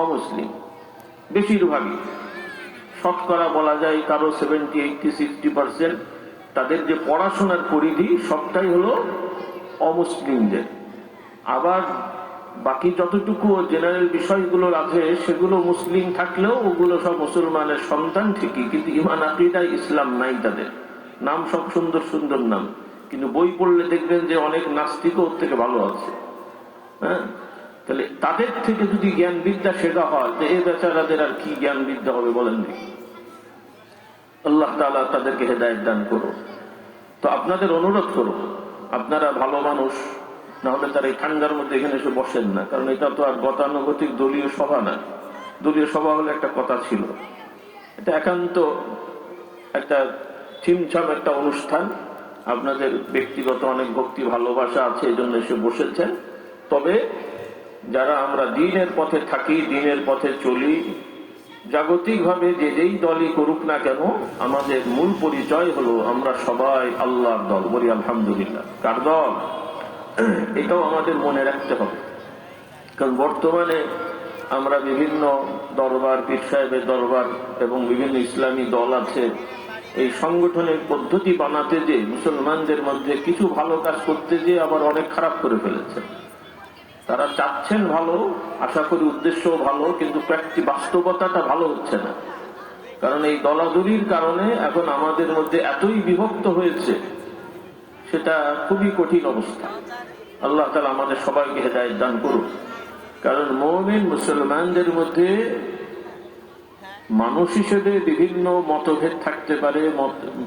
অমুসলিম বেশিরভাগই, শতকরা বলা যায় কারো 70-80-60% তাদের যে পড়াশোনার পরিধি সবটাই হলো অমুসলিমদের। আবার বাকি যতটুকু জেনারেল বিষয়গুলো আছে সেগুলো মুসলিম থাকলেও ওগুলো সব মুসলমানের সন্তান ঠিকই, কিন্তু ইমান আকীদায় ইসলাম নাই তাদের। নাম সব সুন্দর সুন্দর নাম, কিন্তু বই পড়লে দেখবেন যে অনেক নাস্তিকও ওর থেকে ভালো আছে। হ্যাঁ, তাহলে তাদের থেকে যদি জ্ঞান বিদ্যা শেখা হয় তো এই বেচারাদের আর কি জ্ঞান বিদ্যা হবে বলেন দেখি। আল্লাহ তাআলা তাদেরকে হেদায়েত দান করো। তো আপনাদের অনুরোধ করো, আপনারা ভালো মানুষ, না হলে তারা এই ঠান্ডার মধ্যে এখানে এসে বসেন না, কারণ এটা তো আর গতানুগতিক দলীয় সভা না। দলীয় সভা হলে একটা কথা ছিল, এটা একান্ত একটা ছিমছাম একটা অনুষ্ঠান। আপনাদের ব্যক্তিগত অনেক ভক্তি ভালোবাসা আছে, এই জন্য এসে বসেছেন। তবে যারা আমরা দ্বীনের পথে থাকি, দ্বীনের পথে চলি, জাগতিকভাবে যে যেই দলই করুক না কেন, আমাদের মূল পরিচয় হলো আমরা সবাই আল্লাহর দল। বলি আলহামদুলিল্লাহ। কার দল? এটাও আমাদের মনে রাখতে হবে, কারণ বর্তমানে আমরা বিভিন্ন দরবার, পীর সাহেবের দরবার এবং বিভিন্ন ইসলামী দল আছে, এই সংগঠনের পদ্ধতি বানাতে যে মুসলমানদের মধ্যে কিছু ভালো কাজ করতে যে আবার অনেক খারাপ করে ফেলেছে। তারা চাচ্ছেন ভালো, আশা করি উদ্দেশ্যও ভালো, কিন্তু বাস্তবতাটা ভালো হচ্ছে না। কারণ এই দলাদলির কারণে এখন আমাদের মধ্যে এতই বিভক্ত হয়েছে, সেটা খুবই কঠিন অবস্থা। আল্লাহ তাআলা আমাদের সবাইকে হেদায়েত দান করুন। কারণ মুমিন মুসলমানদের মধ্যে মানুষ হিসেবে বিভিন্ন মতভেদ থাকতে পারে,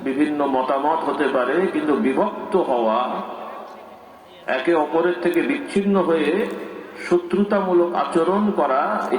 বিভিন্ন মতামত হতে পারে, কিন্তু বিভক্ত হওয়া, একে অপরের থেকে বিচ্ছিন্ন হয়ে শত্রুতামূলক আচরণ করা, এটা